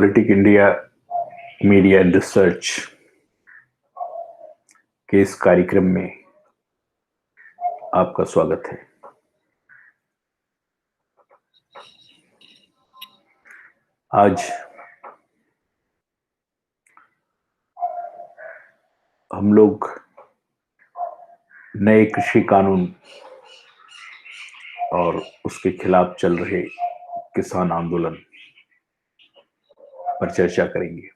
Politic India media and research के इस कार्यक्रम में आपका स्वागत है। आज हम लोग नए कृषि कानून और उसके खिलाफ चल रहे किसान आंदोलन पर चर्चा करेंगे।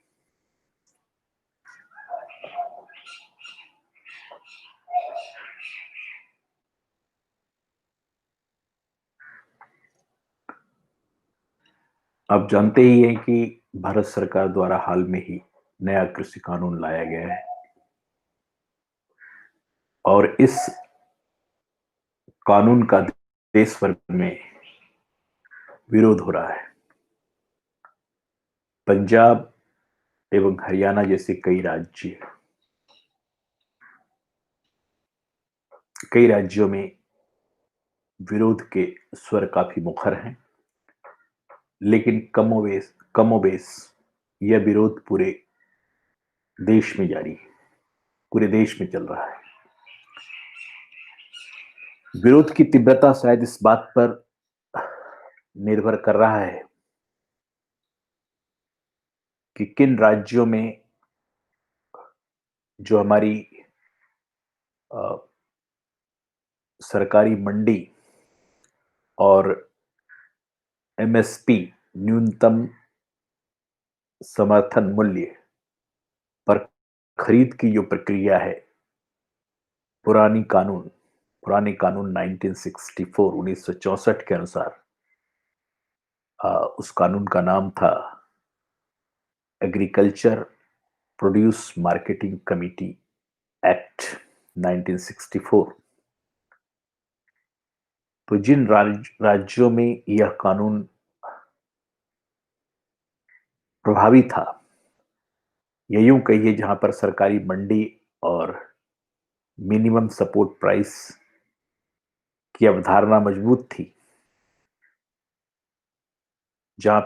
आप जानते ही हैं कि भारत सरकार द्वारा हाल में ही नया कृषि कानून लाया गया है और इस कानून का देश भर में विरोध हो रहा है। पंजाब एवं हरियाणा जैसे कई राज्यों में विरोध के स्वर काफी मुखर हैं, लेकिन कमोबेश यह विरोध पूरे देश में जारी है, पूरे देश में चल रहा है। विरोध की तीव्रता शायद इस बात पर निर्भर कर रहा है कि किन राज्यों में जो हमारी सरकारी मंडी और एमएसपी न्यूनतम समर्थन मूल्य पर खरीद की जो प्रक्रिया है, पुराने कानून 1964 के अनुसार उस कानून का नाम था agriculture produce marketing committee act 1964। तो जिन राज्यों में यह कानून प्रभावी था, या यूं कहिए जहां पर सरकारी मंडी और मिनिमम सपोर्ट प्राइस की अवधारणा मजबूत थी, जहां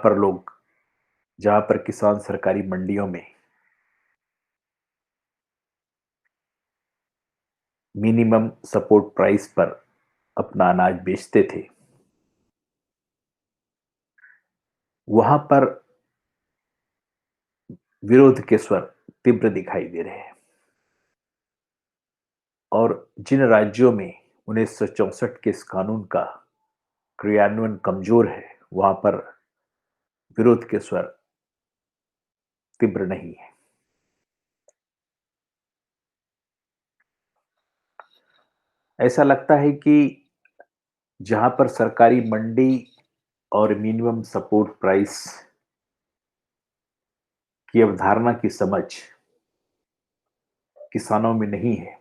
पर किसान सरकारी मंडियों में मिनिमम सपोर्ट प्राइस पर अपना अनाज बेचते थे, वहां पर विरोध के स्वर तीव्र दिखाई दे रहे हैं। और जिन राज्यों में 1964 के इस कानून का क्रियान्वयन कमजोर है, वहां पर विरोध के स्वर तीव्र नहीं है। ऐसा लगता है कि जहां पर सरकारी मंडी और मिनिमम सपोर्ट प्राइस की अवधारणा की समझ किसानों में नहीं है,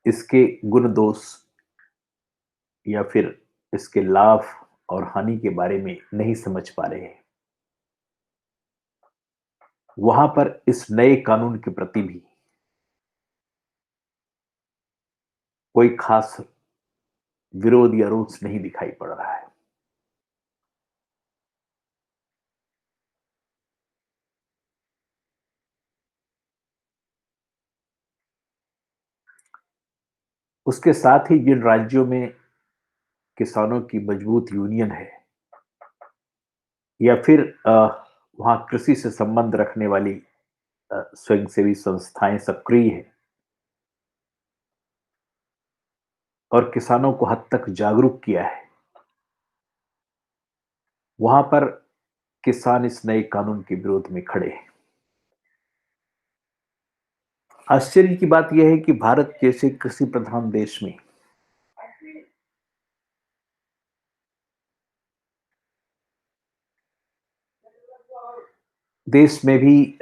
इसके गुण दोष या फिर इसके लाभ और हानि के बारे में नहीं समझ पा रहे हैं, वहां पर इस नए कानून के प्रति भी कोई खास विरोध या रोष नहीं दिखाई पड़ रहा है। उसके साथ ही जिन राज्यों में किसानों की मजबूत यूनियन है या फिर वहां कृषि से संबंध रखने वाली स्वयंसेवी संस्थाएं सक्रिय है और किसानों को हद तक जागरूक किया है, वहां पर किसान इस नए कानून के विरोध में खड़े हैं। आश्चर्य की बात यह है कि भारत जैसे कृषि प्रधान देश में भी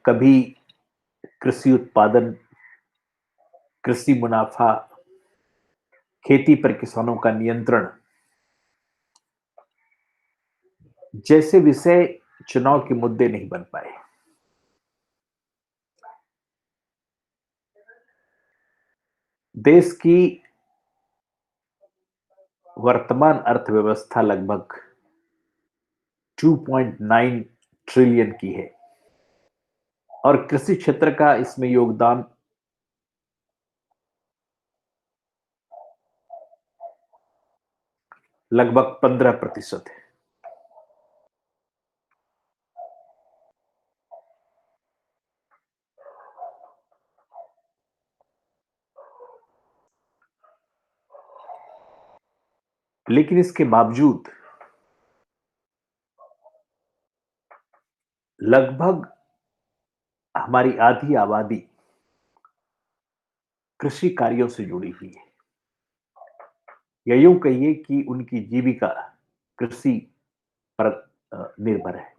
कभी कृषि उत्पादन, कृषि मुनाफा, खेती पर किसानों का नियंत्रण जैसे विषय चुनाव के मुद्दे नहीं बन पाए। देश की वर्तमान अर्थव्यवस्था लगभग 2.9 ट्रिलियन की है और कृषि क्षेत्र का इसमें योगदान लगभग 15% है। लेकिन इसके बावजूद लगभग हमारी आधी आबादी कृषि कार्यों से जुड़ी हुई है, या यूं कहिए कि उनकी जीविका कृषि पर निर्भर है।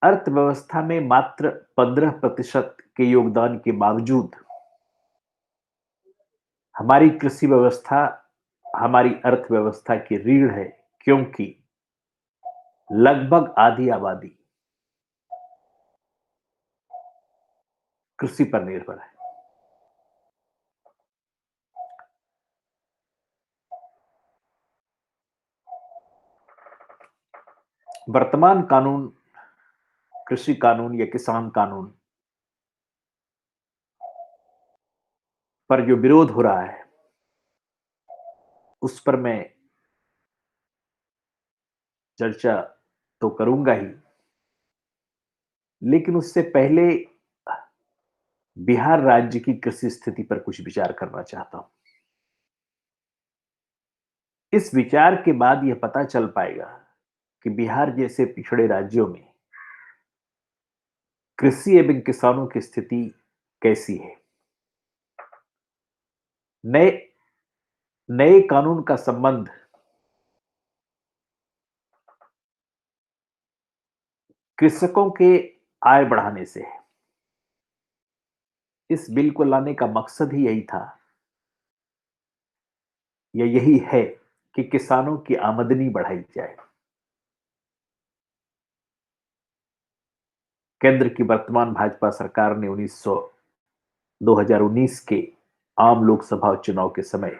अर्थव्यवस्था में मात्र 15% के योगदान के बावजूद हमारी कृषि व्यवस्था हमारी अर्थव्यवस्था की रीढ़ है, क्योंकि लगभग आधी आबादी कृषि पर निर्भर है। वर्तमान कानून, कृषि कानून या किसान कानून पर जो विरोध हो रहा है, उस पर मैं चर्चा तो करूंगा ही, लेकिन उससे पहले बिहार राज्य की कृषि स्थिति पर कुछ विचार करना चाहता हूं। इस विचार के बाद यह पता चल पाएगा कि बिहार जैसे पिछड़े राज्यों में कृषि एवं किसानों की स्थिति कैसी है। नए नए कानून का संबंध कृषकों के आय बढ़ाने से है। इस बिल को लाने का मकसद ही यही था, या यही है कि किसानों की आमदनी बढ़ाई जाए। केंद्र की वर्तमान भाजपा सरकार ने 2019 के आम लोकसभा चुनाव के समय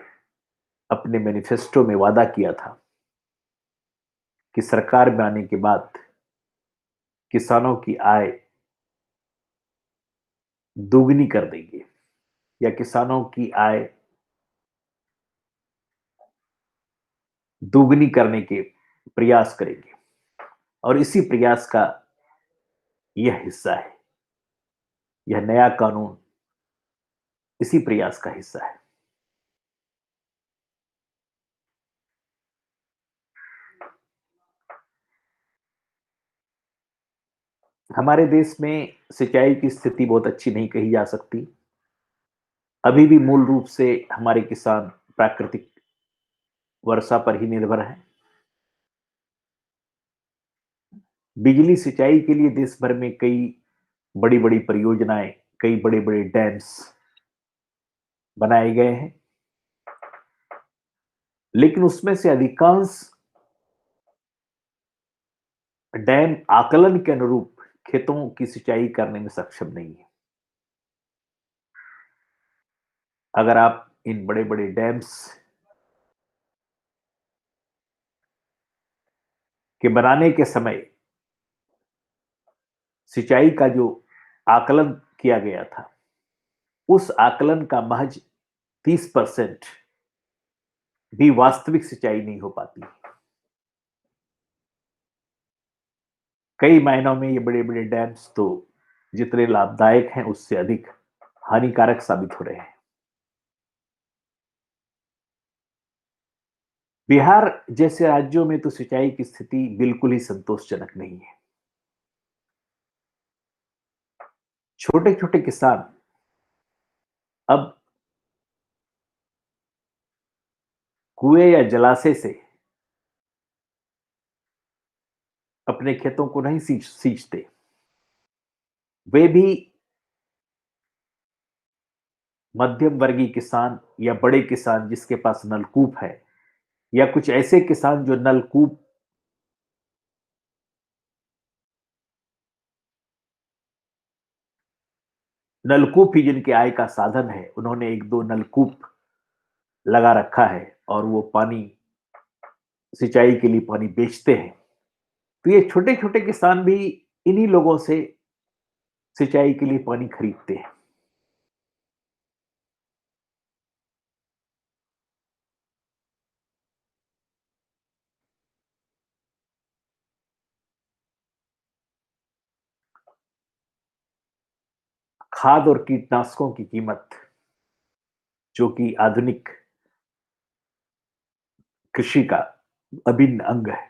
अपने मैनिफेस्टो में वादा किया था कि सरकार में आने के बाद किसानों की आय दोगुनी कर देंगे, या किसानों की आय दोगुनी करने के प्रयास करेंगे। और इसी प्रयास का यह हिस्सा है, यह नया कानून इसी प्रयास का हिस्सा है। हमारे देश में सिंचाई की स्थिति बहुत अच्छी नहीं कही जा सकती। अभी भी मूल रूप से हमारे किसान प्राकृतिक वर्षा पर ही निर्भर हैं। बिजली सिंचाई के लिए देश भर में कई बड़ी बड़ी परियोजनाएं, कई बड़े बड़े डैम्स बनाए गए हैं, लेकिन उसमें से अधिकांश डैम आकलन के अनुरूप खेतों की सिंचाई करने में सक्षम नहीं है। अगर आप इन बड़े बड़े डैम्स के बनाने के समय सिंचाई का जो आकलन किया गया था, उस आकलन का महज 30% भी वास्तविक सिंचाई नहीं हो पाती। कई मायनों में ये बड़े बड़े डैम्स तो जितने लाभदायक हैं उससे अधिक हानिकारक साबित हो रहे हैं। बिहार जैसे राज्यों में तो सिंचाई की स्थिति बिल्कुल ही संतोषजनक नहीं है। छोटे छोटे किसान अब कुएं या जलाशय से अपने खेतों को नहीं सींचते। वे भी मध्यम वर्गीय किसान या बड़े किसान जिसके पास नलकूप है, या कुछ ऐसे किसान जो नलकूप ही जिनके आय का साधन है, उन्होंने एक दो नलकूप लगा रखा है और वो पानी, सिंचाई के लिए पानी बेचते हैं। तो ये छोटे-छोटे किसान भी इन्हीं लोगों से सिंचाई के लिए पानी खरीदते हैं। खाद और कीटनाशकों की कीमत, जो कि आधुनिक कृषि का अभिन्न अंग है,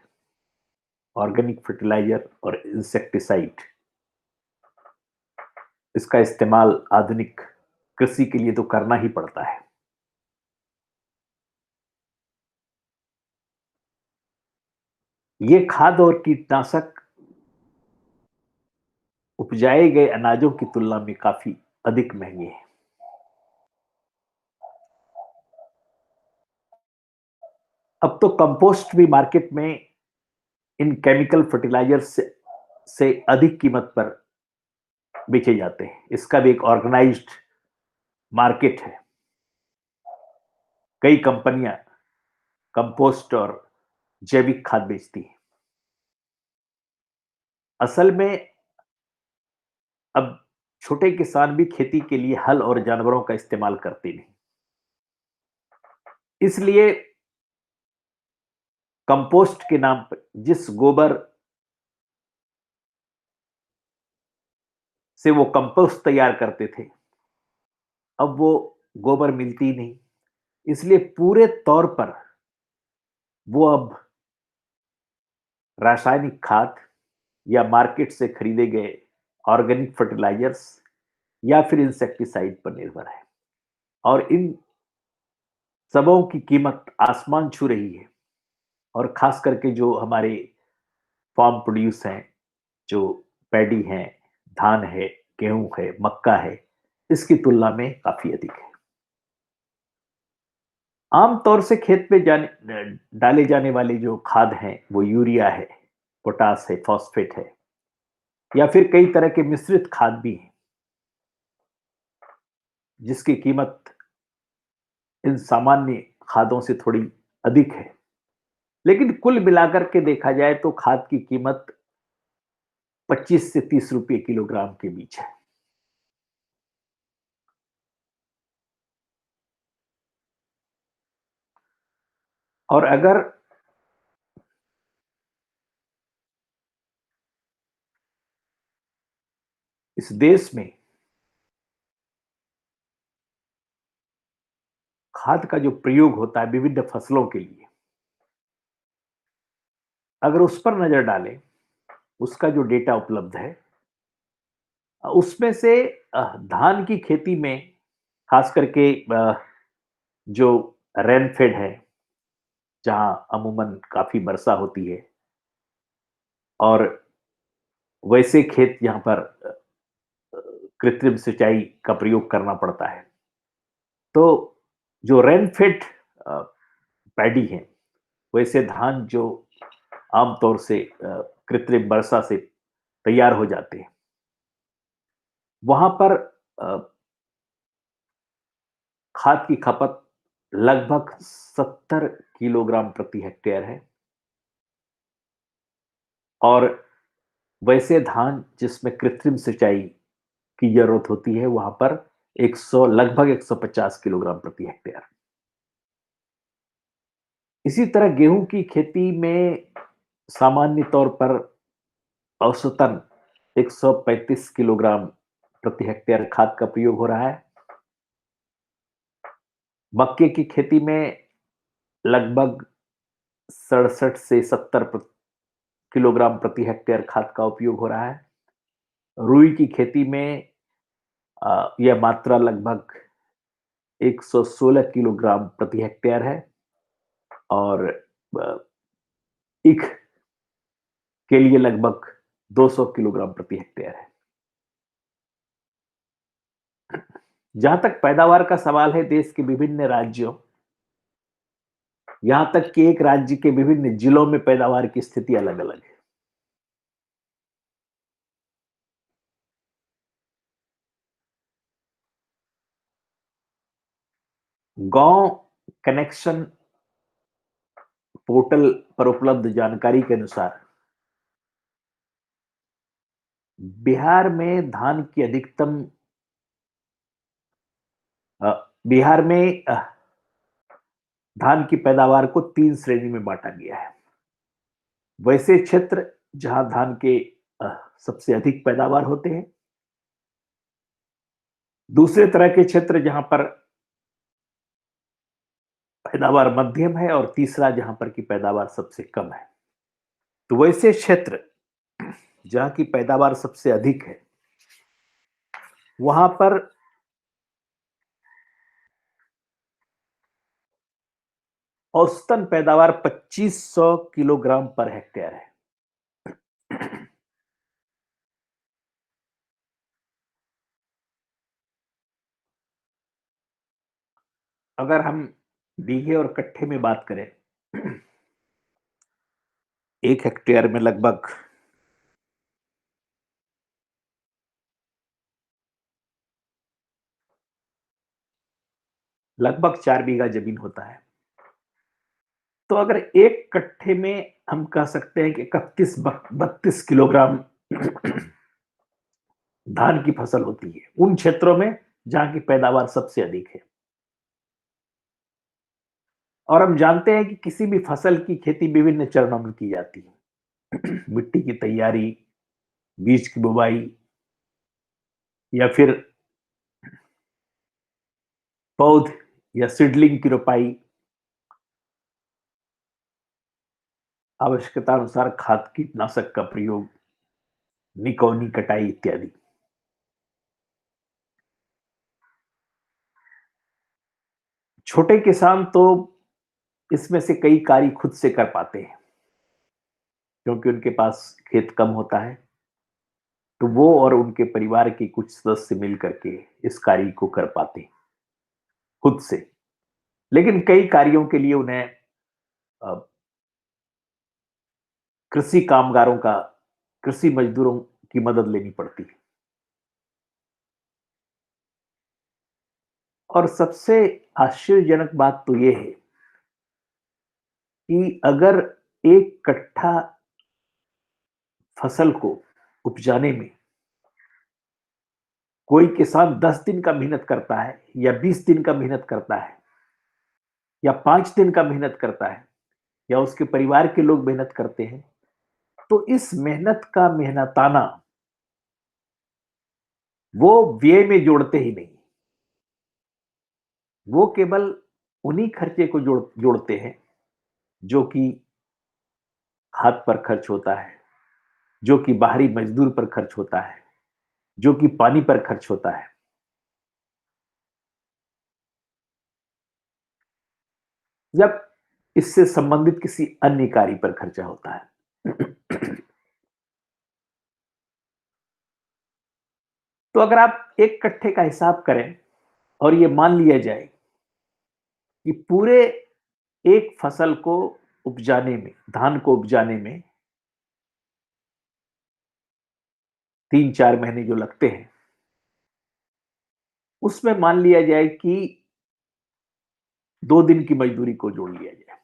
ऑर्गेनिक फर्टिलाइज़र और इंसेक्टिसाइड, इसका इस्तेमाल आधुनिक कृषि के लिए तो करना ही पड़ता है। ये खाद और कीटनाशक उपजाए गए अनाजों की तुलना में काफ़ी अधिक महँगे हैं। अब तो कंपोस्ट भी मार्केट में इन केमिकल फर्टिलाइज़र्स से अधिक कीमत पर बेचे जाते हैं। इसका भी एक ऑर्गेनाइज़्ड मार्केट है। कई कंपनियाँ कंपोस्ट और जैविक खाद बेचती हैं। असल में अब छोटे किसान भी खेती के लिए हल और जानवरों का इस्तेमाल करते नहीं। इसलिए कंपोस्ट के नाम पर जिस गोबर से वो कंपोस्ट तैयार करते थे, अब वो गोबर मिलती ही नहीं। इसलिए पूरे तौर पर वो अब रासायनिक खाद या मार्केट से खरीदे गए ऑर्गेनिक फर्टिलाइजर्स या फिर इंसेक्टिसाइड पर निर्भर है। और इन सबों की कीमत आसमान छू रही है। और खास करके जो हमारे फार्म प्रोड्यूस हैं, जो पैडी है, धान है, गेहूं है, मक्का है, इसकी तुलना में काफी अधिक है। आमतौर से खेत में डाले जाने वाले जो खाद हैं वो यूरिया है, पोटास है, फॉस्फेट है, या फिर कई तरह के मिश्रित खाद भी हैं, जिसकी कीमत इन सामान्य खादों से थोड़ी अधिक है। लेकिन कुल मिलाकर के देखा जाए तो खाद की कीमत 25 से 30 रुपए किलोग्राम के बीच है। और अगर इस देश में खाद का जो प्रयोग होता है विभिन्न फसलों के लिए, अगर उस पर नजर डालें, उसका जो डेटा उपलब्ध है, उसमें से धान की खेती में खास करके जो रेनफेड है, जहां अमूमन काफी वर्षा होती है और वैसे खेत जहां पर कृत्रिम सिंचाई का प्रयोग करना पड़ता है, तो जो रेनफेड पैडी है, वैसे धान जो आमतौर से कृत्रिम वर्षा से तैयार हो जाते हैं, वहां पर खाद की खपत लगभग 70 किलोग्राम प्रति हेक्टेयर है। और वैसे धान जिसमें कृत्रिम सिंचाई की जरूरत होती है, वहां पर 100 लगभग 150 किलोग्राम प्रति हेक्टेयर। इसी तरह गेहूं की खेती में सामान्य तौर पर औसतन 135 किलोग्राम प्रति हेक्टेयर खाद का प्रयोग हो रहा है। मक्के की खेती में लगभग 67 से 70 किलोग्राम प्रति हेक्टेयर खाद का उपयोग हो रहा है। रुई की खेती में यह मात्रा लगभग 116 किलोग्राम प्रति हेक्टेयर है। और ईख के लिए लगभग 200 किलोग्राम प्रति हेक्टेयर है। जहां तक पैदावार का सवाल है, देश के विभिन्न राज्यों, यहां तक कि एक राज्य के विभिन्न जिलों में पैदावार की स्थिति अलग अलग है। गांव कनेक्शन पोर्टल पर उपलब्ध जानकारी के अनुसार बिहार में धान की अधिकतम अ, बिहार में धान की पैदावार को 3 श्रेणी में बाँटा गया है। वैसे क्षेत्र जहाँ धान के अ, सबसे अधिक पैदावार होते हैं, दूसरे तरह के क्षेत्र जहाँ पर पैदावार मध्यम है और तीसरा जहाँ पर की पैदावार सबसे कम है। तो वैसे क्षेत्र जहाँ की पैदावार सबसे अधिक है, वहाँ पर औसतन पैदावार 2500 किलोग्राम पर हेक्टेयर है। अगर हम बीघे और कट्ठे में बात करें, 1 हेक्टेयर में लगभग 4 बीघा जमीन होता है। तो अगर 1 कट्ठे में हम कह सकते हैं कि 31-32 किलोग्राम धान की फसल होती है, उन क्षेत्रों में जहाँ की पैदावार सबसे अधिक है। और हम जानते हैं कि किसी भी फसल की खेती विभिन्न चरणों में की जाती है। मिट्टी की तैयारी, बीज की बुवाई या फिर पौध या सीडलिंग की रोपाई, आवश्यकता अनुसार खाद कीटनाशक का प्रयोग, निकौनी कटाई इत्यादि। छोटे किसान तो इसमें से कई कार्य खुद से कर पाते हैं, क्योंकि उनके पास खेत कम होता है, तो वो और उनके परिवार के कुछ सदस्य मिल करके इस कार्य को कर पाते हैं खुद से। लेकिन कई कार्यों के लिए उन्हें अ, कृषि कामगारों का, कृषि मजदूरों की मदद लेनी पड़ती है। और सबसे आश्चर्यजनक बात तो ये है कि अगर 1 कट्ठा फसल को उपजाने में कोई किसान 10 दिन का मेहनत करता है या 20 दिन का मेहनत करता है या 5 दिन का मेहनत करता है या उसके परिवार के लोग मेहनत करते हैं, तो इस मेहनत का मेहनताना वो व्यय में जोड़ते ही नहीं। वो केवल उन्हीं खर्चे को जोड़ते हैं जो कि खाद पर खर्च होता है, जो कि बाहरी मजदूर पर खर्च होता है, जो कि पानी पर खर्च होता है, जब इससे संबंधित किसी अन्य कार्य पर खर्चा होता है। तो अगर आप 1 कट्ठे का हिसाब करें और ये मान लिया जाए कि पूरे एक फसल को उपजाने में, धान को उपजाने में 3-4 महीने जो लगते हैं, उसमें मान लिया जाए कि 2 दिन की मजदूरी को जोड़ लिया जाए।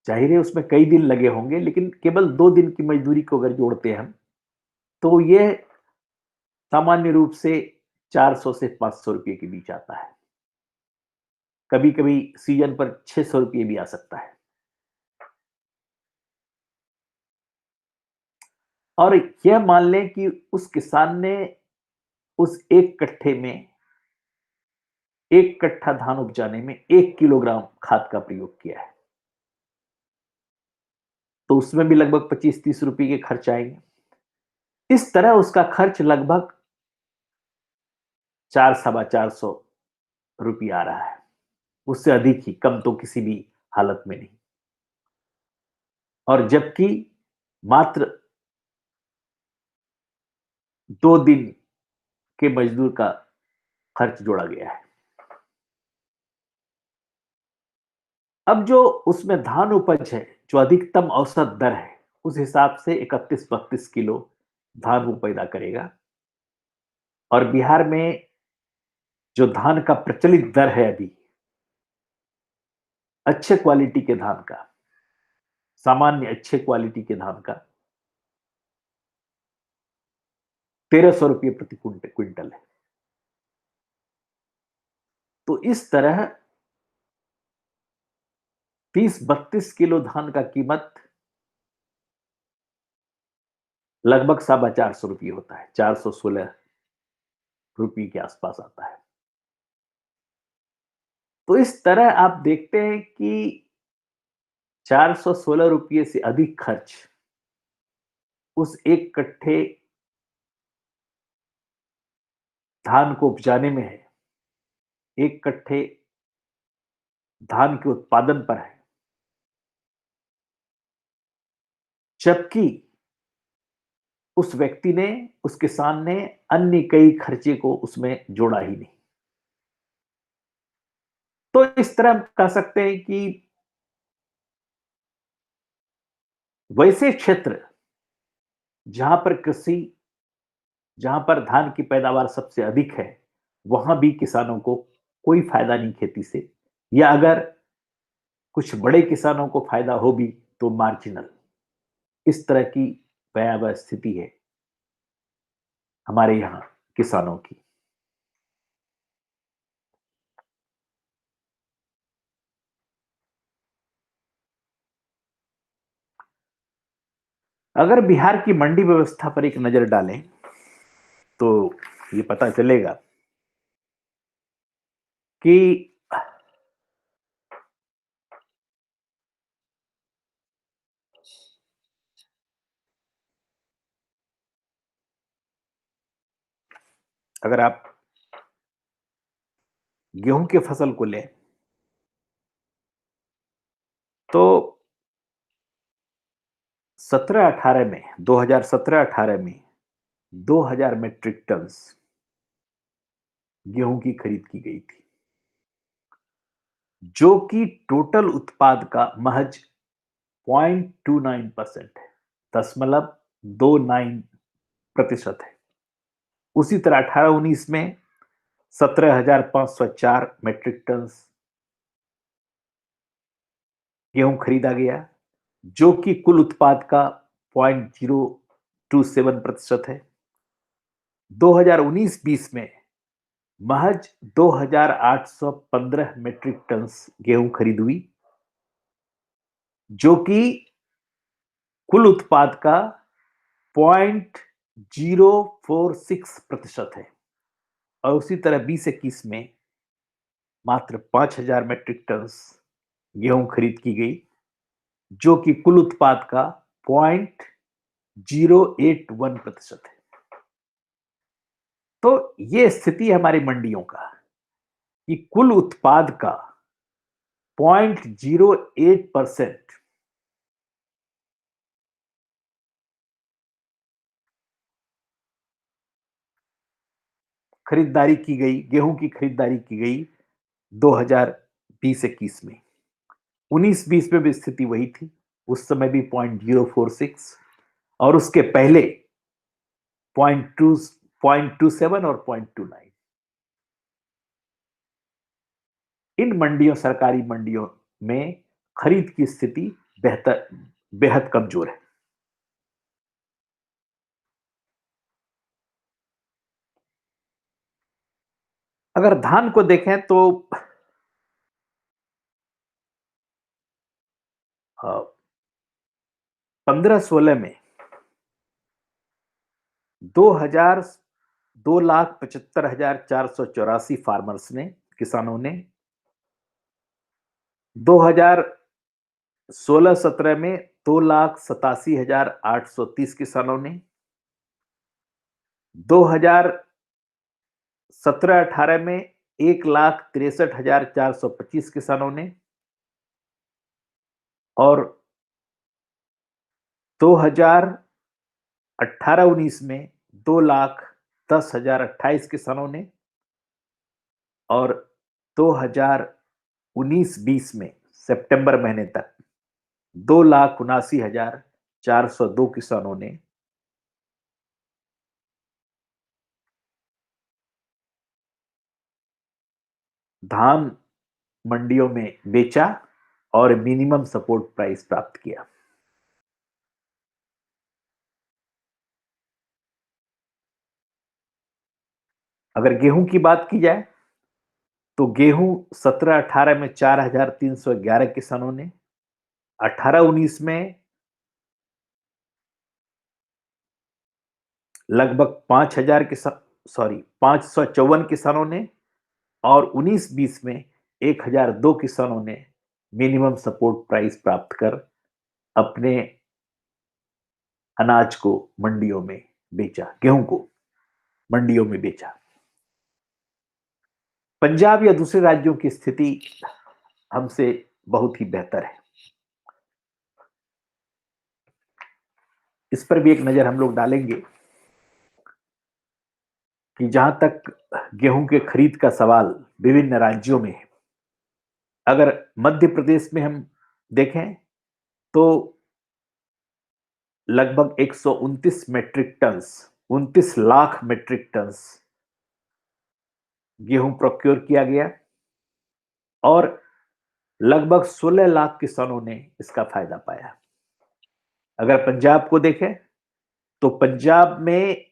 ज़ाहिर है उसमें कई दिन लगे होंगे, लेकिन केवल 2 दिन की मजदूरी को अगर जोड़ते हैं हम, तो ये सामान्य रूप से 400 से 500 रुपए के बीच आता है। कभी-कभी सीज़न पर 600 रुपए भी आ सकता है। और यह मान लें कि उस किसान ने उस 1 कट्ठे में 1 कट्ठा धान उपजाने में 1 किलोग्राम खाद का प्रयोग किया है। तो उसमें भी लगभग 25-30 रुपए के खर्च आएँगे। इस तरह उसका खर्च लगभग 4 सवा 400 रुपए आ रहा है। उससे अधिक ही, कम तो किसी भी हालत में नहीं। और जबकि मात्र 2 दिन के मजदूर का खर्च जोड़ा गया है। अब जो उसमें धान उपज है, जो अधिकतम औसत दर है, उस हिसाब से 31-32 किलो धान वो पैदा करेगा। और बिहार में जो धान का प्रचलित दर है अभी, अच्छे क्वालिटी के धान का, सामान्य अच्छे क्वालिटी के धान का, ₹1300 प्रति क्विंटल है। तो इस तरह 30-32 किलो धान का कीमत लगभग ₹450 होता है, ₹416 के आसपास आता है। तो इस तरह आप देखते हैं कि ₹416 से अधिक खर्च उस एक कट्टे धान को उपजाने में है, एक कट्टे धान के उत्पादन पर है। जबकि उस व्यक्ति ने, उस किसान ने अन्य कई खर्चे को उसमें जोड़ा ही नहीं। तो इस तरह हम कह सकते हैं कि वैसे क्षेत्र जहां पर कृषि, जहां पर धान की पैदावार सबसे अधिक है, वहां भी किसानों को कोई फायदा नहीं खेती से, या अगर कुछ बड़े किसानों को फायदा हो भी तो मार्जिनल। इस तरह की भयावह स्थिति है हमारे यहाँ किसानों की। अगर बिहार की मंडी व्यवस्था पर एक नजर डालें तो ये पता चलेगा कि अगर आप गेहूं की फसल को लें तो 17-18 में, 2017-18 में 2000 मीट्रिक टन गेहूं की खरीद की गई थी, जो कि टोटल उत्पाद का महज 0.29% है, 0.29% है। उसी तरह 18-19 में 17,504 मीट्रिक टन गेहूं खरीदा गया, जो कि कुल उत्पाद का 0.027% है। 2019-20 में महज 2,815 मीट्रिक टन गेहूं खरीद हुई, जो कि कुल उत्पाद का 0.046% है। और उसी तरह 20-21 में मात्र 5,000 मीट्रिक टन गेहूं खरीद की गई, जो कि कुल उत्पाद का 0.081% है। तो ये स्थिति है हमारी मंडियों का कि कुल उत्पाद का 0.08% खरीदारी की गई, गेहूं की खरीदारी की गई 2020-21 में। 19-20 में भी स्थिति वही थी, उस समय भी 0.046, और उसके पहले 0.27 और 0.29। इन मंडियों, सरकारी मंडियों में खरीद की स्थिति बेहतर, बेहद कमजोर है। अगर धान को देखें तो 15-16 में 2000 2,75,484 फार्मर्स ने, किसानों ने, 2016-17 में 2,87,830 किसानों ने, 2017-18 में 1,63,425 किसानों ने, और 2018-19 में 2,10,028 किसानों ने, और 2019-20 में सितंबर महीने तक 2,79,402 किसानों ने धान मंडियों में बेचा और मिनिमम सपोर्ट प्राइस प्राप्त किया। अगर गेहूं की बात की जाए तो गेहूं 17-18 में 4,311 किसानों ने, 18-19 में लगभग 5,000 किसान, सॉरी 554 किसानों ने, और 19-20 में 1,002 किसानों ने मिनिमम सपोर्ट प्राइस प्राप्त कर अपने अनाज को मंडियों में बेचा, गेहूं को मंडियों में बेचा। पंजाब या दूसरे राज्यों की स्थिति हमसे बहुत ही बेहतर है। इस पर भी एक नजर हम लोग डालेंगे कि जहां तक गेहूं के खरीद का सवाल विभिन्न राज्यों में है, अगर मध्य प्रदेश में हम देखें तो लगभग 129 metric tonne, 29 lakh metric tonne गेहूं प्रोक्योर किया गया, और लगभग 16 लाख किसानों ने इसका फायदा पाया। अगर पंजाब को देखें तो पंजाब में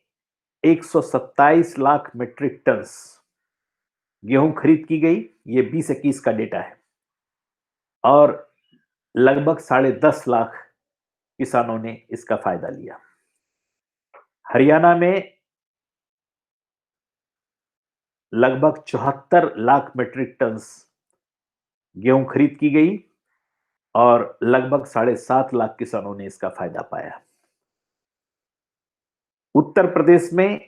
127 लाख मेट्रिक टन गेहूं खरीद की गई, ये 2021 का डेटा है, और लगभग 10.5 लाख किसानों ने इसका फायदा लिया। हरियाणा में लगभग 74 लाख मेट्रिक टन गेहूं खरीद की गई, और लगभग 7.5 लाख किसानों ने इसका फायदा पाया। उत्तर प्रदेश में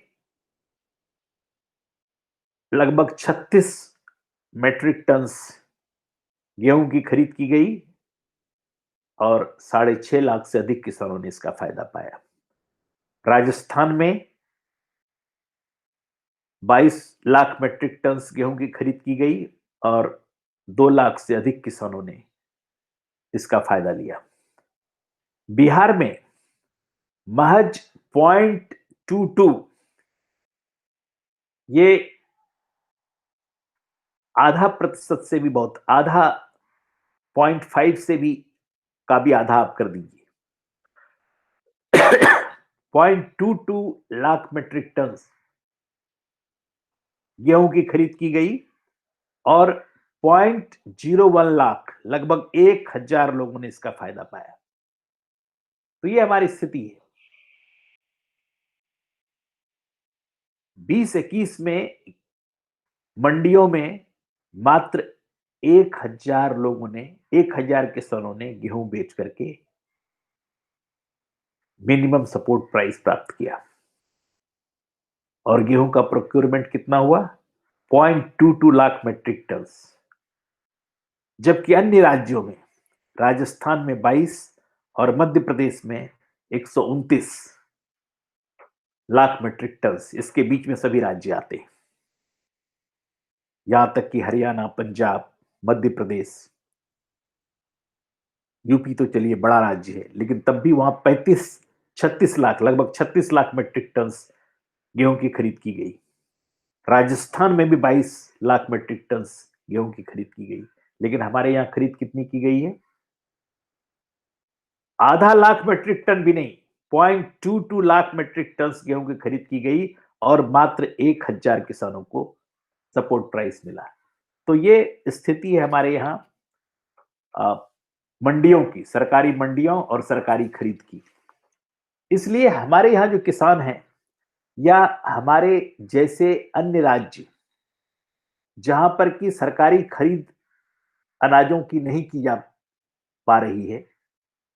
लगभग 36 मेट्रिक टन गेहूं की खरीद की गई, और 6.5 लाख से अधिक किसानों ने इसका फायदा पाया। राजस्थान में 22 लाख मेट्रिक टन गेहूं की खरीद की गई, और 2 लाख से अधिक किसानों ने इसका फायदा लिया। बिहार में महज 0.22, ये आधा प्रतिशत से भी बहुत, आधा 0.5 से भी का भी आधा आप कर दीजिए, 0.22 लाख मेट्रिक टन गेहूं की खरीद की गई, और 0.01 लाख, लगभग 1,000 लोगों ने इसका फायदा पाया। तो ये हमारी स्थिति है। 2021 में मंडियों में मात्र 1,000 लोगों ने, 1,000 किसानों ने गेहूं बेच करके मिनिमम सपोर्ट प्राइस प्राप्त किया, और गेहूं का प्रोक्योरमेंट कितना हुआ? 0.22 लाख मेट्रिक टन। जबकि अन्य राज्यों में, राजस्थान में 22 और मध्य प्रदेश में 129 लाख मेट्रिक टन, इसके बीच में सभी राज्य आते हैं, यहां तक कि हरियाणा, पंजाब, मध्य प्रदेश, यूपी तो चलिए बड़ा राज्य है, लेकिन तब भी वहां 36 लाख, लगभग 36 लाख मेट्रिक टन गेहूं की खरीद की गई। राजस्थान में भी 22 लाख मेट्रिक टन गेहूं की खरीद की गई, लेकिन हमारे यहां खरीद कितनी की गई है? आधा लाख मेट्रिक टन भी नहीं, 0.22 लाख मेट्रिक टन गेहूं की खरीद की गई, और मात्र 1,000 किसानों को सपोर्ट प्राइस मिला। तो ये स्थिति है हमारे यहाँ मंडियों की, सरकारी मंडियों और सरकारी खरीद की। इसलिए हमारे यहाँ जो किसान हैं, या हमारे जैसे अन्य राज्य जहां पर की सरकारी खरीद अनाजों की नहीं की जा पा रही है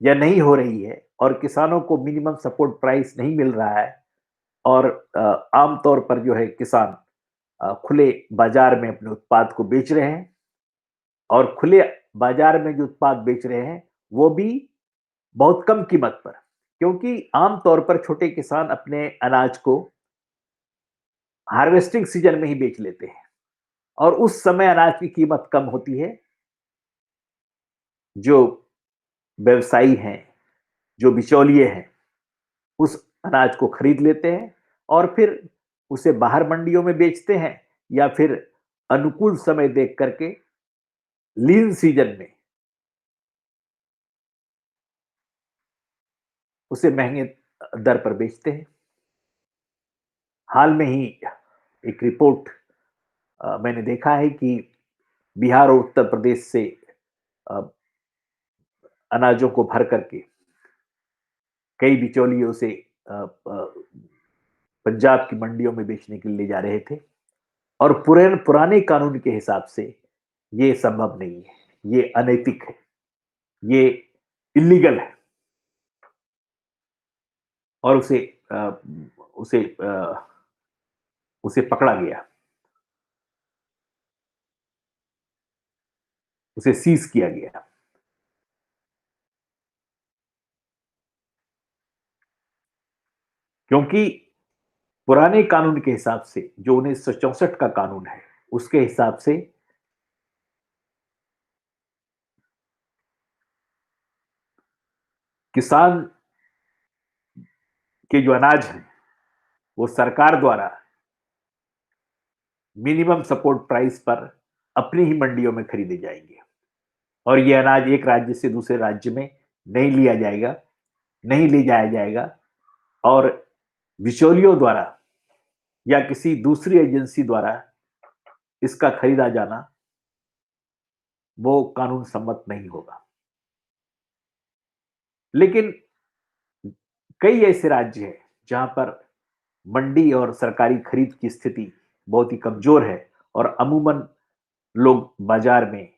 या नहीं हो रही है, और किसानों को मिनिमम सपोर्ट प्राइस नहीं मिल रहा है, और आमतौर पर जो है किसान खुले बाजार में अपने उत्पाद को बेच रहे हैं, और खुले बाजार में जो उत्पाद बेच रहे हैं वो भी बहुत कम कीमत पर, क्योंकि आमतौर पर छोटे किसान अपने अनाज को हार्वेस्टिंग सीजन में ही बेच लेते हैं, और उस समय अनाज की कीमत कम होती है। जो व्यवसायी हैं, जो बिचौलिए हैं, उस अनाज को खरीद लेते हैं, और फिर उसे बाहर मंडियों में बेचते हैं, या फिर अनुकूल समय देख करके लीन सीजन में उसे महंगे दर पर बेचते हैं। हाल में ही एक रिपोर्ट मैंने देखा है कि बिहार और उत्तर प्रदेश से अ, अनाजों को भर करके कई बिचौलियों से पंजाब की मंडियों में बेचने के लिए ले जा रहे थे और पुराने कानून के हिसाब से ये संभव नहीं है, ये अनैतिक है, ये इल्लीगल है और अ, उसे अ, उसे पकड़ा गया, उसे सीज किया गया। क्योंकि पुराने कानून के हिसाब से जो 1964 का कानून है, उसके हिसाब से किसान के जो अनाज हैं, वो सरकार द्वारा मिनिमम सपोर्ट प्राइस पर अपनी ही मंडियों में खरीदे जाएंगे और ये अनाज एक राज्य से दूसरे राज्य में नहीं लिया जाएगा, नहीं ले जाया जाएगा और बिचौलियों द्वारा या किसी दूसरी एजेंसी द्वारा इसका खरीदा जाना वो कानून सम्मत नहीं होगा। लेकिन कई ऐसे राज्य हैं जहां पर मंडी और सरकारी खरीद की स्थिति बहुत ही कमजोर है और अमूमन लोग बाजार में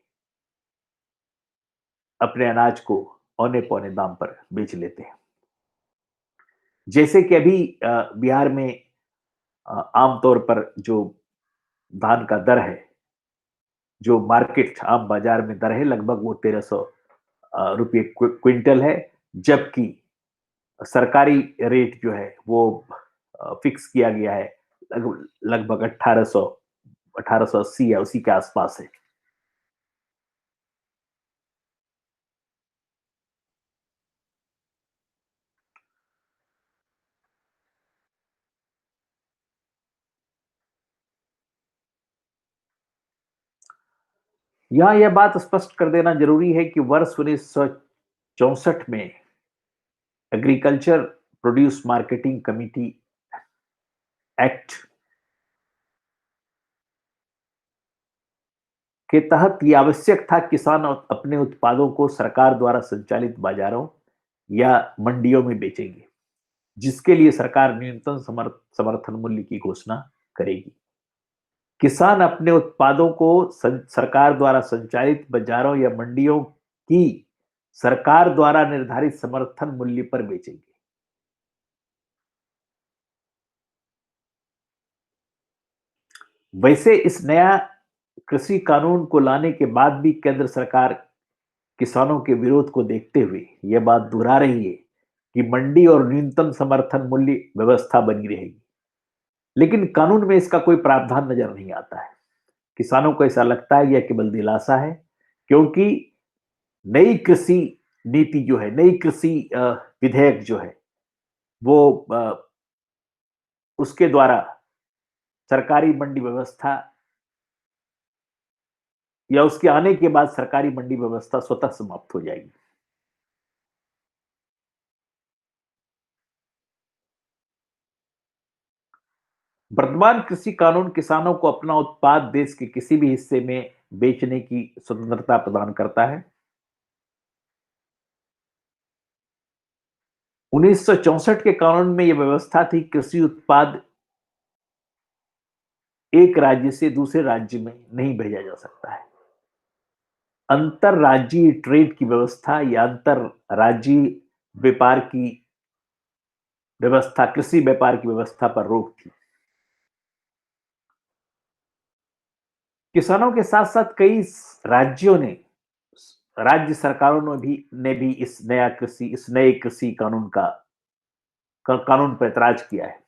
अपने अनाज को औने पौने दाम पर बेच लेते हैं। जैसे कि अभी बिहार में आमतौर पर जो धान का दर है, जो मार्केट आम बाजार में दर है, लगभग वो 1300 रुपये क्विंटल है, जबकि सरकारी रेट जो है वो फिक्स किया गया है, लगभग 1880 या उसी के आसपास है। यहाँ यह बात स्पष्ट कर देना जरूरी है कि वर्ष 1964 में agriculture produce marketing committee act के तहत यह आवश्यक था किसान अपने उत्पादों को सरकार द्वारा संचालित बाजारों या मंडियों में बेचेंगे, जिसके लिए सरकार न्यूनतम समर्थन मूल्य की घोषणा करेगी। किसान अपने उत्पादों को सरकार द्वारा संचालित बाजारों या मंडियों की सरकार द्वारा निर्धारित समर्थन मूल्य पर बेचेंगे। वैसे इस नया कृषि कानून को लाने के बाद भी केंद्र सरकार किसानों के विरोध को देखते हुए यह बात दोहरा रही है कि मंडी और न्यूनतम समर्थन मूल्य व्यवस्था बनी रहेगी, लेकिन कानून में इसका कोई प्रावधान नजर नहीं आता है। किसानों को ऐसा लगता है यह केवल दिलासा है, क्योंकि नई कृषि नीति जो है, नई कृषि विधेयक जो है, वो उसके द्वारा सरकारी मंडी व्यवस्था या उसके आने के बाद सरकारी मंडी व्यवस्था स्वतः समाप्त हो जाएगी। वर्तमान कृषि कानून किसानों को अपना उत्पाद देश के किसी भी हिस्से में बेचने की स्वतंत्रता प्रदान करता है। 1964 के कानून में यह व्यवस्था थी, कृषि उत्पाद एक राज्य से दूसरे राज्य में नहीं भेजा जा सकता है। अंतरराज्यीय ट्रेड की व्यवस्था या अंतरराज्यीय व्यापार की व्यवस्था, कृषि व्यापार की व्यवस्था पर रोक थी। किसानों के साथ साथ कई राज्यों ने, राज्य सरकारों ने भी इस नए कृषि कानून पर ऐतराज किया है,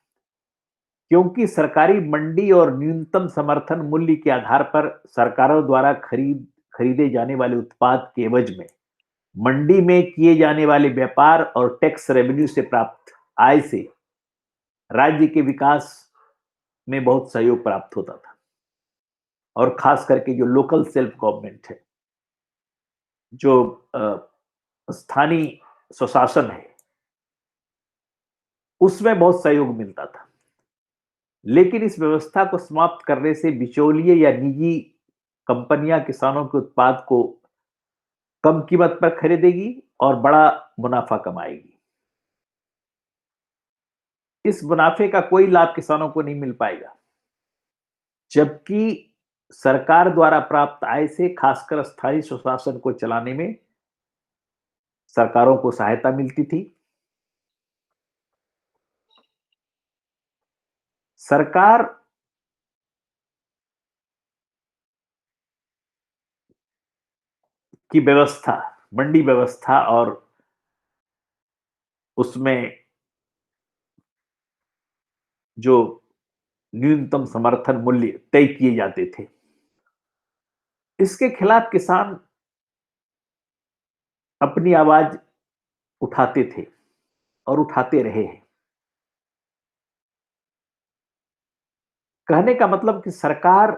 क्योंकि सरकारी मंडी और न्यूनतम समर्थन मूल्य के आधार पर सरकारों द्वारा खरीदे जाने वाले उत्पाद के एवज में मंडी में किए जाने वाले व्यापार और टैक्स रेवेन्यू से प्राप्त आय से राज्य के विकास में बहुत सहयोग प्राप्त होता था। और खास करके जो लोकल सेल्फ गवर्नमेंट है, जो स्थानीय स्वशासन है, उसमें बहुत सहयोग मिलता था। लेकिन इस व्यवस्था को समाप्त करने से बिचौलिए या निजी कंपनियां किसानों के उत्पाद को कम कीमत पर खरीदेगी और बड़ा मुनाफा कमाएगी। इस मुनाफे का कोई लाभ किसानों को नहीं मिल पाएगा, जबकि सरकार द्वारा प्राप्त आय से खासकर स्थायी सुशासन को चलाने में सरकारों को सहायता मिलती थी। सरकार की व्यवस्था, मंडी व्यवस्था और उसमें जो न्यूनतम समर्थन मूल्य तय किए जाते थे, इसके खिलाफ किसान अपनी आवाज उठाते थे और उठाते रहे हैं। कहने का मतलब कि सरकार,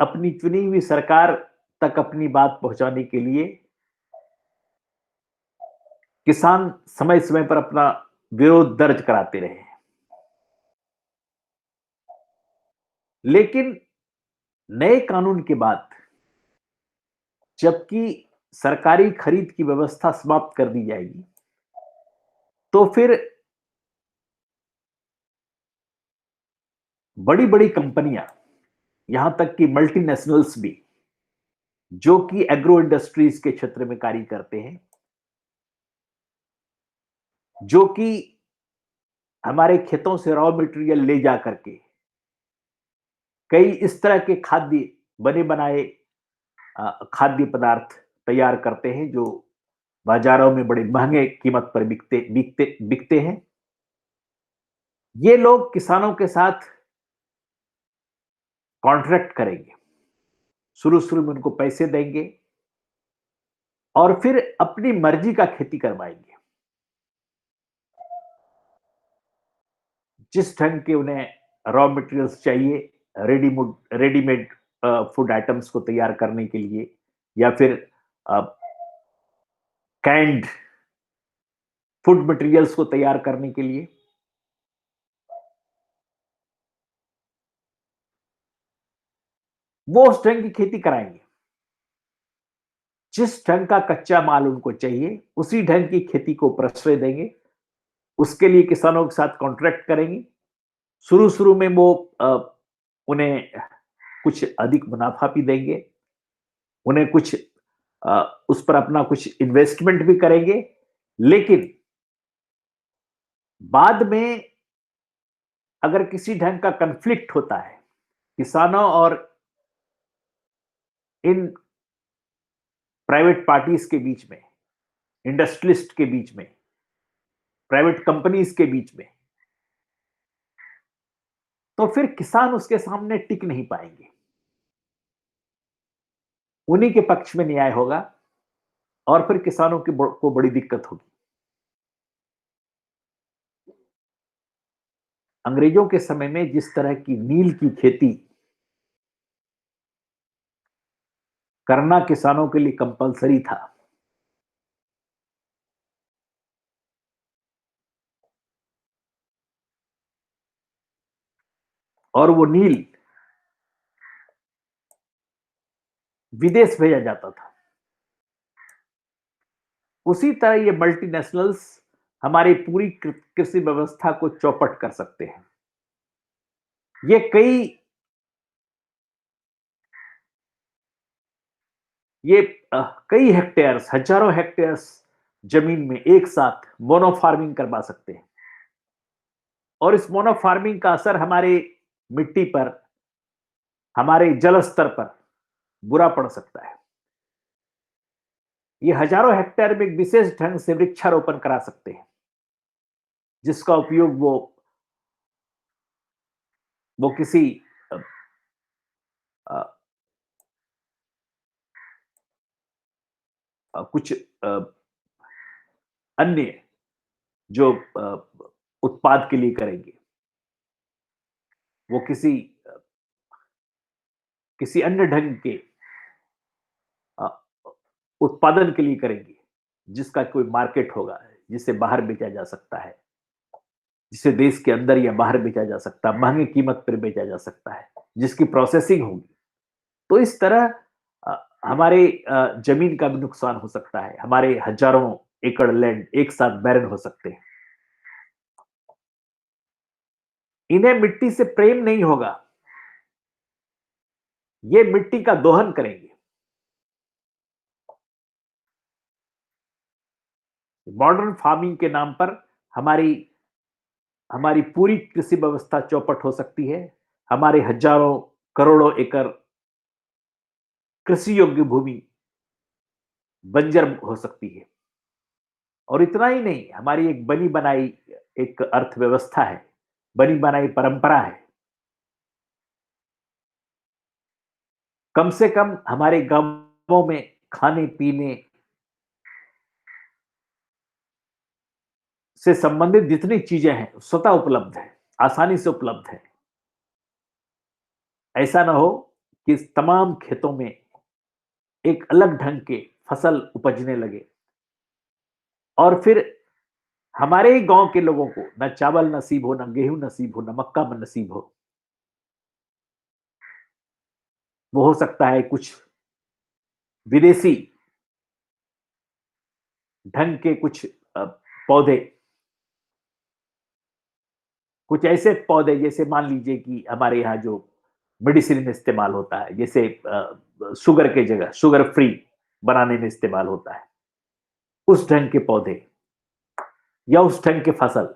अपनी चुनी हुई सरकार तक अपनी बात पहुंचाने के लिए किसान समय समय पर अपना विरोध दर्ज कराते रहे। लेकिन नए कानून के बाद, जबकि सरकारी खरीद की व्यवस्था समाप्त कर दी जाएगी, तो फिर बड़ी बड़ी कंपनियां, यहां तक कि मल्टीनेशनल्स भी, जो कि एग्रो इंडस्ट्रीज के क्षेत्र में कार्य करते हैं, जो कि हमारे खेतों से रॉ मटेरियल ले जा करके कई इस तरह के खाद्य बने बनाए खाद्य पदार्थ तैयार करते हैं जो बाजारों में बड़े महंगे कीमत पर बिकते बिकते बिकते हैं। ये लोग किसानों के साथ कॉन्ट्रैक्ट करेंगे, शुरू शुरू में उनको पैसे देंगे और फिर अपनी मर्जी का खेती करवाएंगे। जिस ढंग के उन्हें रॉ मटेरियल्स चाहिए, रेडीमेड फूड आइटम्स को तैयार करने के लिए, या फिर कैंड फूड मटेरियल्स को तैयार करने के लिए, वो उस ढंग की खेती कराएंगे। जिस ढंग का कच्चा माल उनको चाहिए, उसी ढंग की खेती को प्रश्रय देंगे। उसके लिए किसानों के साथ कॉन्ट्रैक्ट करेंगे। शुरू शुरू में वो उन्हें कुछ अधिक मुनाफा भी देंगे, उन्हें कुछ उस पर अपना कुछ इन्वेस्टमेंट भी करेंगे। लेकिन बाद में अगर किसी ढंग का कन्फ्लिक्ट होता है किसानों और इन प्राइवेट पार्टीज के बीच में, इंडस्ट्रियलिस्ट के बीच में, प्राइवेट कंपनीज के बीच में, तो फिर किसान उसके सामने टिक नहीं पाएंगे। उन्हीं के पक्ष में न्याय होगा और फिर किसानों को बड़ी दिक्कत होगी। अंग्रेजों के समय में जिस तरह की नील की खेती करना किसानों के लिए कंपलसरी था, और वो नील विदेश भेजा जाता था, उसी तरह ये मल्टीनेशनल्स हमारी पूरी कृषि व्यवस्था को चौपट कर सकते हैं। ये ये कई हेक्टेयर्स, हजारों हेक्टेयर्स जमीन में एक साथ मोनो फार्मिंग करवा सकते हैं, और इस मोनो फार्मिंग का असर हमारे मिट्टी पर, हमारे जल स्तर पर बुरा पड़ सकता है। ये हजारों हेक्टेयर में एक विशेष ढंग से वृक्षारोपण करा सकते हैं, जिसका उपयोग वो किसी अ, अ, कुछ अन्य जो उत्पाद के लिए करेंगे, वो किसी अन्य ढंग के अ, उत्पादन के लिए करेंगे, जिसका कोई मार्केट होगा, जिसे बाहर बेचा जा सकता है। जिसे देश के अंदर या बाहर बेचा जा सकता है, महंगी कीमत पर बेचा जा सकता है, जिसकी प्रोसेसिंग होगी। तो इस तरह हमारे जमीन का भी नुकसान हो सकता है, हमारे हजारों एकड़ लैंड एक साथ बैरन हो सकते हैं। इन्हें मिट्टी से प्रेम नहीं होगा, ये मिट्टी का दोहन करेंगे। मॉडर्न फार्मिंग के नाम पर हमारी हमारी पूरी कृषि व्यवस्था चौपट हो सकती है। हमारे हजारों करोड़ों एकड़ कृषि योग्य भूमि बंजर हो सकती है। और इतना ही नहीं, हमारी एक बनी बनाई एक अर्थव्यवस्था है, बनी बनाई परंपरा है। कम से कम हमारे गांवों में खाने पीने से संबंधित जितनी चीजें हैं स्वतः उपलब्ध है, आसानी से उपलब्ध है। ऐसा ना हो कि इस तमाम खेतों में एक अलग ढंग के फसल उपजने लगे और फिर हमारे ही गांव के लोगों को न चावल नसीब हो, न गेहूं नसीब हो, न मक्का नसीब हो। वो हो सकता है कुछ विदेशी ढंग के कुछ पौधे, कुछ ऐसे पौधे जैसे मान लीजिए कि हमारे यहाँ जो मेडिसिन में इस्तेमाल होता है, जैसे शुगर के जगह शुगर फ्री बनाने में इस्तेमाल होता है, उस ढंग के पौधे या उस ढंग के फसल।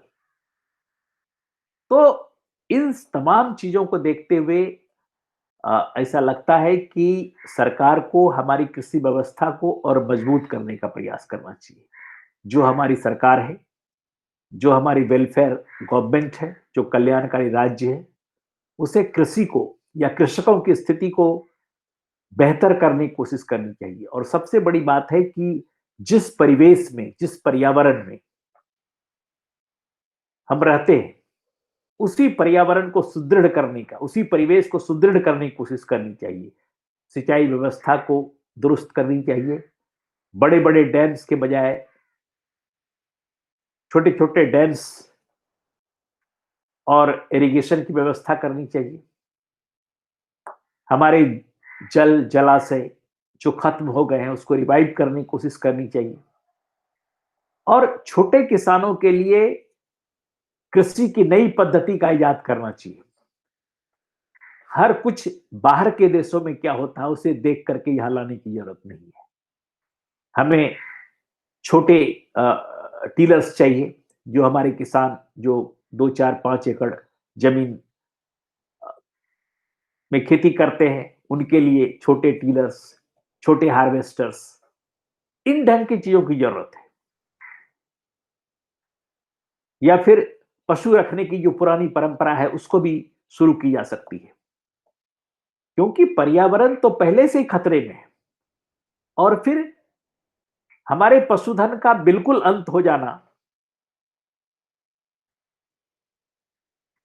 तो इन तमाम चीजों को देखते हुए ऐसा लगता है कि सरकार को हमारी कृषि व्यवस्था को और मजबूत करने का प्रयास करना चाहिए। जो हमारी सरकार है, जो हमारी वेलफेयर गवर्नमेंट है, जो कल्याणकारी राज्य है, उसे कृषि को या कृषकों की स्थिति को बेहतर करने की कोशिश करनी चाहिए। और सबसे बड़ी बात है कि जिस परिवेश में, जिस पर्यावरण में हम रहते हैं, उसी पर्यावरण को सुदृढ़ करने का, उसी परिवेश को सुदृढ़ करने की कोशिश करनी चाहिए। सिंचाई व्यवस्था को दुरुस्त करनी चाहिए। बड़े बड़े डैम्स के बजाय छोटे छोटे डैम्स और इरिगेशन की व्यवस्था करनी चाहिए। हमारे जल जलाशय जो खत्म हो गए हैं उसको रिवाइव करने की कोशिश करनी चाहिए। और छोटे किसानों के लिए कृषि की नई पद्धति का इजाद करना चाहिए। हर कुछ बाहर के देशों में क्या होता है उसे देख करके यहां लाने की जरूरत नहीं है। हमें छोटे टीलर्स चाहिए, जो हमारे किसान जो 2 4 5 एकड़ जमीन में खेती करते हैं, उनके लिए छोटे टीलर्स, छोटे हार्वेस्टर्स, इन ढंग की चीजों की जरूरत है। या फिर पशु रखने की जो पुरानी परंपरा है उसको भी शुरू की जा सकती है, क्योंकि पर्यावरण तो पहले से ही खतरे में है। और फिर हमारे पशुधन का बिल्कुल अंत हो जाना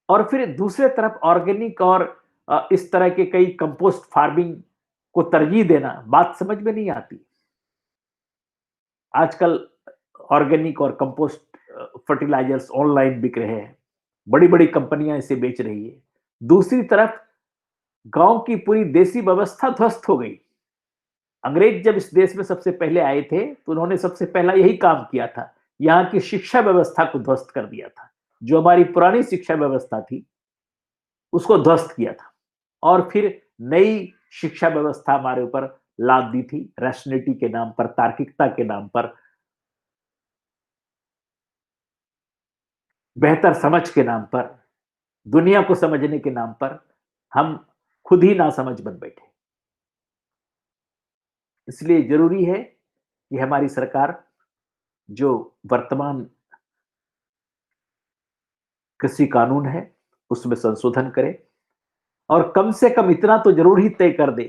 और फिर दूसरे तरफ ऑर्गेनिक और इस तरह के कई कंपोस्ट फार्मिंग को तरजीह देना बात समझ में नहीं आती। आजकल ऑर्गेनिक और कंपोस्ट फर्टिलाइजर्स ऑनलाइन बिक रहे हैं, बड़ी बड़ी कंपनियां इसे बेच रही है। दूसरी तरफ गांव की पूरी देसी व्यवस्था ध्वस्त हो गई। अंग्रेज जब इस देश में सबसे पहले आए थे तो उन्होंने सबसे पहला यही काम किया था, यहाँ की शिक्षा व्यवस्था को ध्वस्त कर दिया था। जो हमारी पुरानी शिक्षा व्यवस्था थी उसको ध्वस्त किया था और फिर नई शिक्षा व्यवस्था हमारे ऊपर लाद दी थी, रैशनैलिटी के नाम पर, तार्किकता के नाम पर, बेहतर समझ के नाम पर, दुनिया को समझने के नाम पर हम खुद ही नासमझ बन बैठे। इसलिए जरूरी है कि हमारी सरकार जो वर्तमान कृषि कानून है उसमें संशोधन करे और कम से कम इतना तो जरूर ही तय कर दे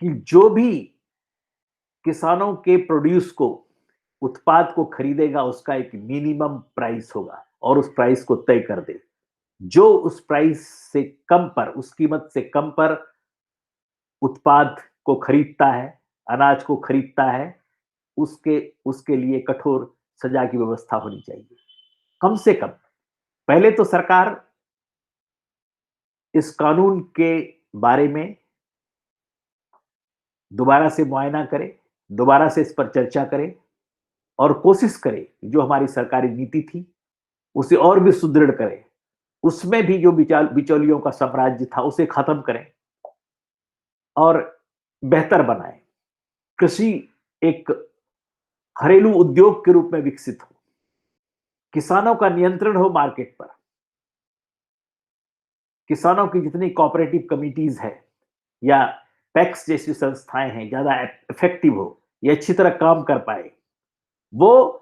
कि जो भी किसानों के प्रोड्यूस को, उत्पाद को खरीदेगा उसका एक मिनिमम प्राइस होगा और उस प्राइस को तय कर दे। जो उस प्राइस से कम पर, उस कीमत से कम पर उत्पाद को खरीदता है, अनाज को खरीदता है, उसके उसके लिए कठोर सजा की व्यवस्था होनी चाहिए। कम से कम पहले तो सरकार इस कानून के बारे में दोबारा से मुआयना करे, दोबारा से इस पर चर्चा करे और कोशिश करे कि जो हमारी सरकारी नीति थी, उसे और भी सुदृढ़ करे। उसमें भी जो बिचौलियों का साम्राज्य था, उसे खत्म करें और बेहतर बनाएं। कृषि एक घरेलू उद्योग के रूप में विकसित हो, किसानों का नियंत्रण हो मार्केट पर, किसानों की जितनी कोऑपरेटिव कमिटीज है या पैक्स जैसी संस्थाएं हैं ज्यादा इफेक्टिव हो, ये अच्छी तरह काम कर पाए, वो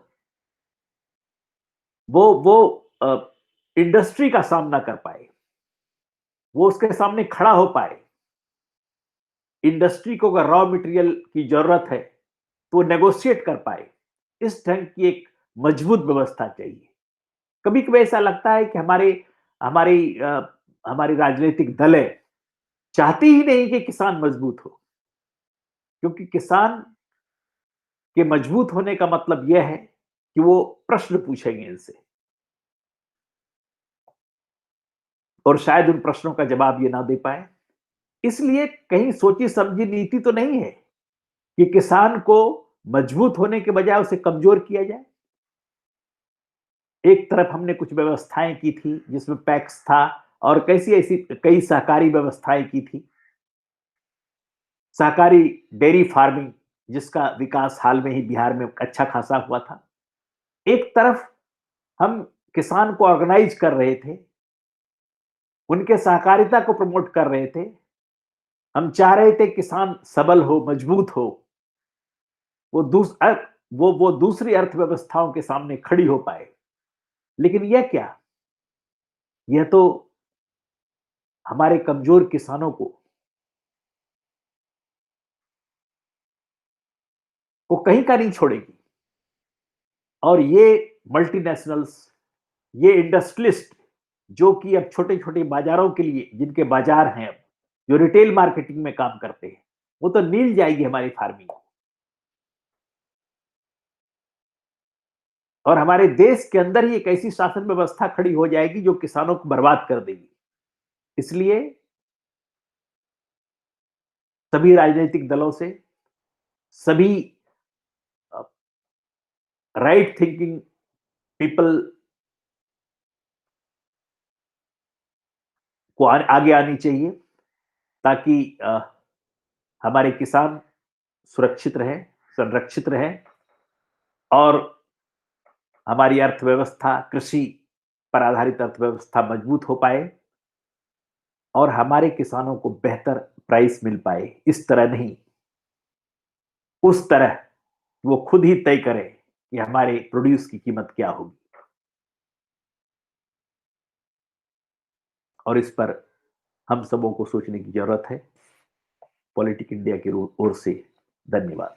वो इंडस्ट्री का सामना कर पाए, वो उसके सामने खड़ा हो पाए। इंडस्ट्री को अगर रॉ मटेरियल की जरूरत है तो वो नेगोशिएट कर पाए। इस ढंग की एक मजबूत व्यवस्था चाहिए। कभी कभी ऐसा लगता है कि हमारी हमारी राजनीतिक दलें चाहती ही नहीं कि किसान मजबूत हो, क्योंकि किसान के मजबूत होने का मतलब यह है कि वो प्रश्न पूछेंगे इनसे और शायद उन प्रश्नों का जवाब ये ना दे पाए। इसलिए कहीं सोची समझी नीति तो नहीं है कि किसान को मजबूत होने के बजाय उसे कमजोर किया जाए। एक तरफ हमने कुछ व्यवस्थाएं की थी जिसमें पैक्स था और कैसी ऐसी कई सहकारी व्यवस्थाएं की थी, सहकारी डेयरी फार्मिंग जिसका विकास हाल में ही बिहार में अच्छा खासा हुआ था। एक तरफ हम किसान को ऑर्गेनाइज कर रहे थे, उनके सहकारिता को प्रमोट कर रहे थे। हम चाह रहे थे किसान सबल हो, मजबूत हो, वो वो दूसरी अर्थव्यवस्थाओं के सामने खड़ी हो पाए। लेकिन यह क्या, यह तो हमारे कमजोर किसानों को कहीं का नहीं छोड़ेगी। और ये मल्टीनेशनल्स, ये इंडस्ट्रियलिस्ट जो कि अब छोटे छोटे बाजारों के लिए, जिनके बाजार हैं अब, जो रिटेल मार्केटिंग में काम करते हैं, वो तो नील जाएगी हमारी फार्मिंग। और हमारे देश के अंदर ही एक ऐसी शासन व्यवस्था खड़ी हो जाएगी जो किसानों को बर्बाद कर देगी। इसलिए सभी राजनीतिक दलों से, सभी राइट थिंकिंग पीपल को आगे आनी चाहिए ताकि हमारे किसान सुरक्षित रहें, संरक्षित रहें और हमारी अर्थव्यवस्था, कृषि पर आधारित अर्थव्यवस्था मजबूत हो पाए और हमारे किसानों को बेहतर प्राइस मिल पाए। इस तरह नहीं, उस तरह वो खुद ही तय करें कि हमारे प्रोड्यूस की कीमत क्या होगी। और इस पर हम सबों को सोचने की जरूरत है। पॉलिटिक इंडिया की ओर से धन्यवाद।